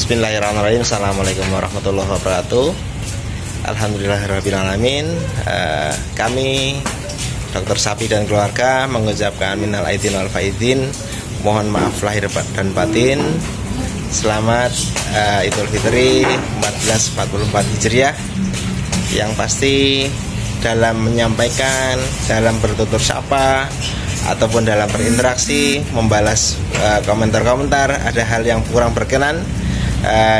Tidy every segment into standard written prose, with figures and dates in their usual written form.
Bismillahirrahmanirrahim. Assalamualaikum warahmatullahi wabarakatuh. Alhamdulillahirrahmanirrahim. Kami Dokter Sapi dan keluarga mengucapkan minal aidin wal faizin, mohon maaf lahir dan batin. Selamat Idul Fitri 1444 Hijriah. Yang pasti dalam menyampaikan, dalam bertutur sapa ataupun dalam berinteraksi, membalas komentar-komentar, ada hal yang kurang berkenan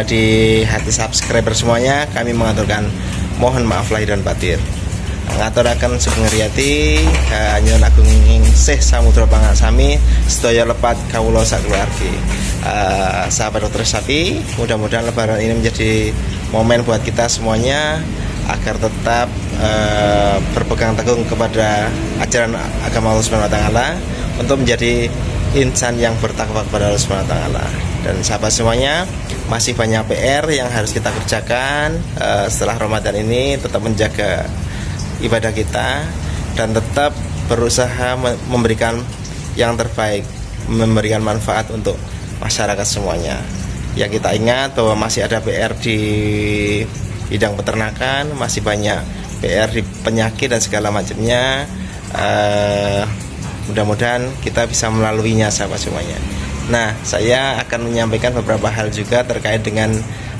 di hati subscriber semuanya, kami mengaturkan mohon maaf lahir dan batin. Ngaturaken sugeng riyadi nyuwun agung Syekh Samudra Pangaksami sedaya lepat kawula sakeluargi. Sahabat Dokter Sapi, mudah-mudahan lebaran ini menjadi momen buat kita semuanya agar tetap berpegang teguh kepada ajaran agama Allah Subhanahu wa taala untuk menjadi insan yang bertakwa kepada Allah Subhanahu wa taala. Dan sahabat semuanya, masih banyak PR yang harus kita kerjakan setelah Ramadan ini, tetap menjaga ibadah kita dan tetap berusaha memberikan yang terbaik, memberikan manfaat untuk masyarakat semuanya. Ya, kita ingat bahwa masih ada PR di bidang peternakan, masih banyak PR di penyakit dan segala macamnya. Mudah-mudahan kita bisa melaluinya sahabat semuanya. Nah, saya akan menyampaikan beberapa hal juga terkait dengan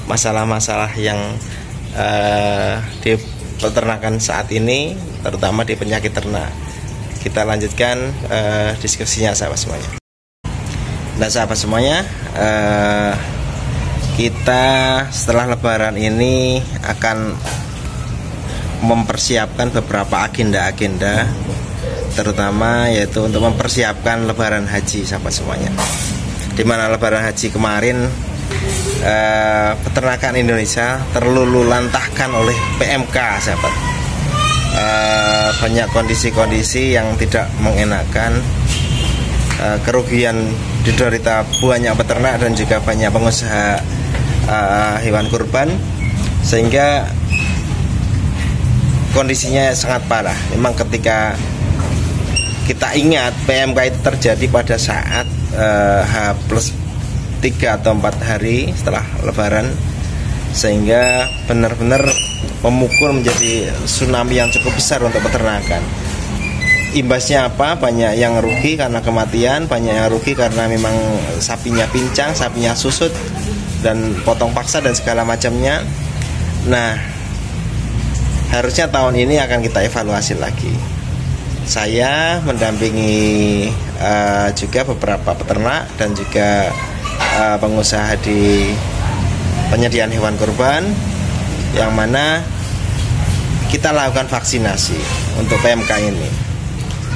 masalah-masalah yang di peternakan saat ini, terutama di penyakit ternak. Kita lanjutkan diskusinya sahabat semuanya. Nah sahabat semuanya, kita setelah lebaran ini akan mempersiapkan beberapa agenda-agenda, terutama yaitu untuk mempersiapkan lebaran haji sahabat semuanya. Dimana lebaran haji kemarin peternakan Indonesia terluluhlantahkan oleh PMK sahabat. Banyak kondisi-kondisi yang tidak mengenakan, kerugian diderita banyak peternak dan juga banyak pengusaha hewan kurban, sehingga kondisinya sangat parah. Memang ketika kita ingat PMK itu terjadi pada saat H+3 atau 4 hari setelah lebaran, sehingga benar-benar memukul menjadi tsunami yang cukup besar untuk peternakan. Imbasnya apa? Banyak yang rugi karena kematian, banyak yang rugi karena memang sapinya pincang, sapinya susut dan potong paksa dan segala macamnya. Nah, harusnya tahun ini akan kita evaluasi lagi. Saya mendampingi juga beberapa peternak dan juga pengusaha di penyediaan hewan kurban, yang mana kita lakukan vaksinasi untuk PMK ini.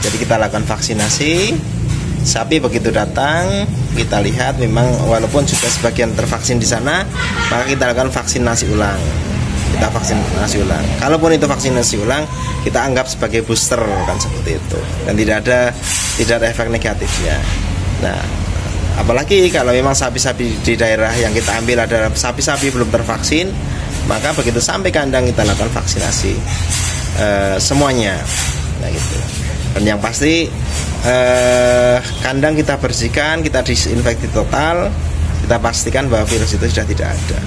Jadi kita lakukan vaksinasi, sapi begitu datang, kita lihat memang walaupun sudah sebagian tervaksin di sana, maka kita lakukan vaksinasi ulang. Kita vaksinasi ulang. Kalaupun itu vaksinasi ulang, kita anggap sebagai booster, kan seperti itu. Dan tidak ada efek negatifnya. Nah, apalagi kalau memang sapi-sapi di daerah yang kita ambil adalah sapi-sapi belum tervaksin, maka begitu sampai kandang kita lakukan vaksinasi semuanya. Nah gitu. Dan yang pasti kandang kita bersihkan, kita disinfeksi total, kita pastikan bahwa virus itu sudah tidak ada.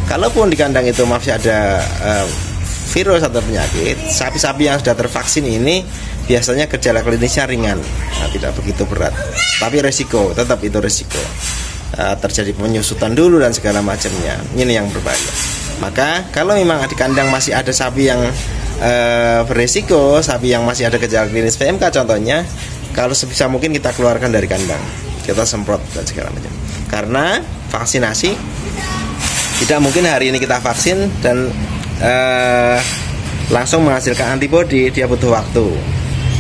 Kalaupun di kandang itu masih ada virus atau penyakit, sapi-sapi yang sudah tervaksin ini biasanya gejala klinisnya ringan, tidak begitu berat. Tapi resiko, tetap itu resiko. Terjadi penyusutan dulu dan segala macamnya. Ini yang berbahaya. Maka kalau memang di kandang masih ada sapi yang beresiko, sapi yang masih ada gejala klinis PMK contohnya, kalau sebisa mungkin kita keluarkan dari kandang, kita semprot dan segala macam. Karena vaksinasi tidak mungkin hari ini kita vaksin dan langsung menghasilkan antibodi, dia butuh waktu.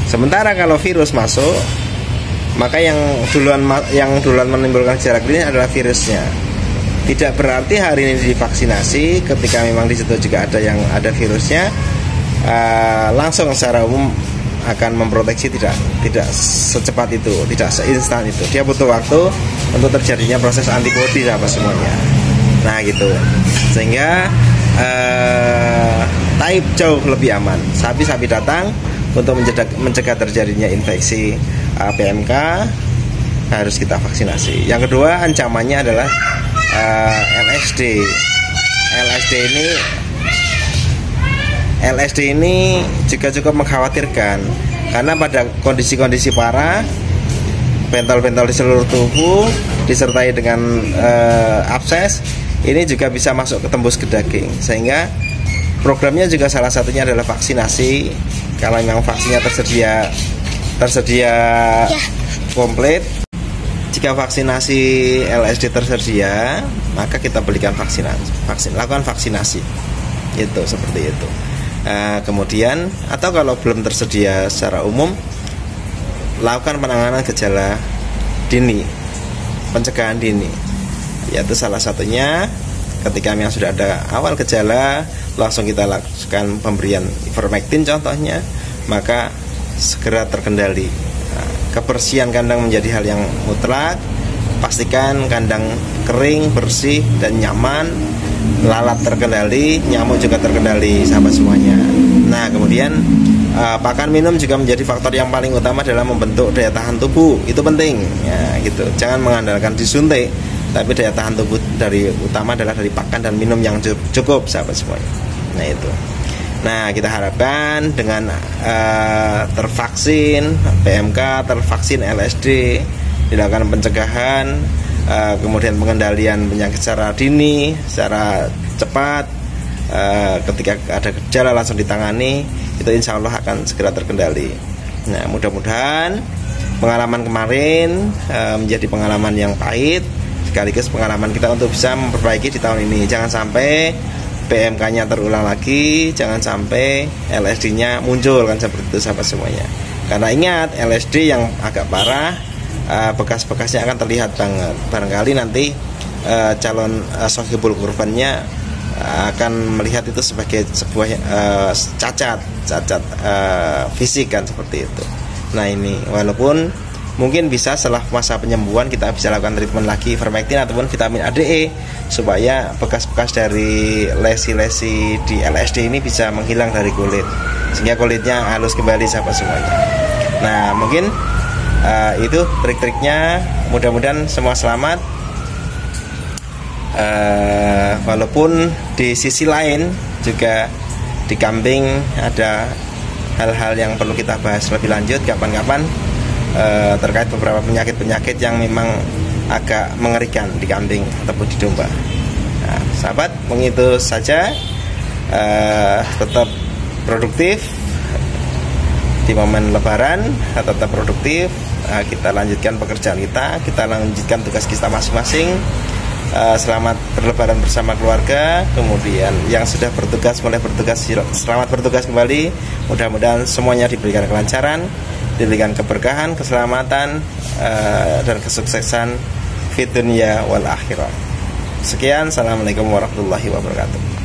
Sementara kalau virus masuk, maka yang duluan menimbulkan gejala klinis adalah virusnya. Tidak berarti hari ini divaksinasi, ketika memang di situ juga ada virusnya, langsung secara umum akan memproteksi, tidak secepat itu, tidak seinstan itu. Dia butuh waktu untuk terjadinya proses antibodi apa semuanya. Nah gitu, sehingga type jauh lebih aman. Sapi-sapi datang untuk mencegah terjadinya infeksi PMK, harus kita vaksinasi. Yang kedua, ancamannya adalah LSD ini juga cukup mengkhawatirkan karena pada kondisi-kondisi parah, bentol-bentol di seluruh tubuh disertai dengan abses ini juga bisa masuk ke tembus ke daging, sehingga programnya juga salah satunya adalah vaksinasi. Kalau memang vaksinnya tersedia komplit, jika vaksinasi LSD tersedia, maka kita berikan lakukan vaksinasi, itu seperti itu. Kemudian atau kalau belum tersedia secara umum, lakukan penanganan gejala dini, pencegahan dini, yaitu salah satunya ketika yang sudah ada awal gejala langsung kita lakukan pemberian ivermectin contohnya, maka segera terkendali. Kebersihan kandang menjadi hal yang mutlak. Pastikan kandang kering, bersih dan nyaman, lalat terkendali, nyamuk juga terkendali, sahabat semuanya. Nah, kemudian pakan minum juga menjadi faktor yang paling utama dalam membentuk daya tahan tubuh. Itu penting ya, gitu. Jangan mengandalkan disuntik, tapi daya tahan tubuh utama adalah dari pakan dan minum yang cukup, sahabat semuanya. Nah, itu. Nah, kita harapkan dengan tervaksin PMK, tervaksin LSD, dilakukan pencegahan, kemudian pengendalian penyakit secara dini, secara cepat, ketika ada gejala langsung ditangani, itu insya Allah akan segera terkendali. Nah, mudah-mudahan pengalaman kemarin menjadi pengalaman yang pahit, sekaligus pengalaman kita untuk bisa memperbaiki di tahun ini. Jangan sampai PMK-nya terulang lagi, jangan sampai LSD-nya muncul, kan seperti itu, sahabat semuanya. Karena ingat, LSD yang agak parah, bekas-bekasnya akan terlihat banget. Barangkali nanti calon sohibul kurbannya akan melihat itu sebagai sebuah cacat fisik, kan seperti itu. Nah, ini walaupun mungkin bisa setelah masa penyembuhan kita bisa lakukan treatment lagi ivermectin ataupun vitamin ADE supaya bekas-bekas dari lesi-lesi di LSD ini bisa menghilang dari kulit, sehingga kulitnya halus kembali, sahabat semuanya. Nah, mungkin itu trik-triknya. Mudah-mudahan semua selamat. Walaupun di sisi lain juga di kambing ada hal-hal yang perlu kita bahas lebih lanjut kapan-kapan, terkait beberapa penyakit-penyakit yang memang agak mengerikan di kambing ataupun di domba. Nah, sahabat, begitu saja. Tetap produktif di momen Lebaran, tetap produktif. Kita lanjutkan pekerjaan kita lanjutkan tugas kita masing-masing. Selamat berlebaran bersama keluarga. Kemudian yang sudah bertugas mulai bertugas, selamat bertugas kembali. Mudah-mudahan semuanya diberikan kelancaran, diberikan keberkahan, keselamatan, dan kesuksesan fid dunya wal akhirah. Sekian, assalamualaikum warahmatullahi wabarakatuh.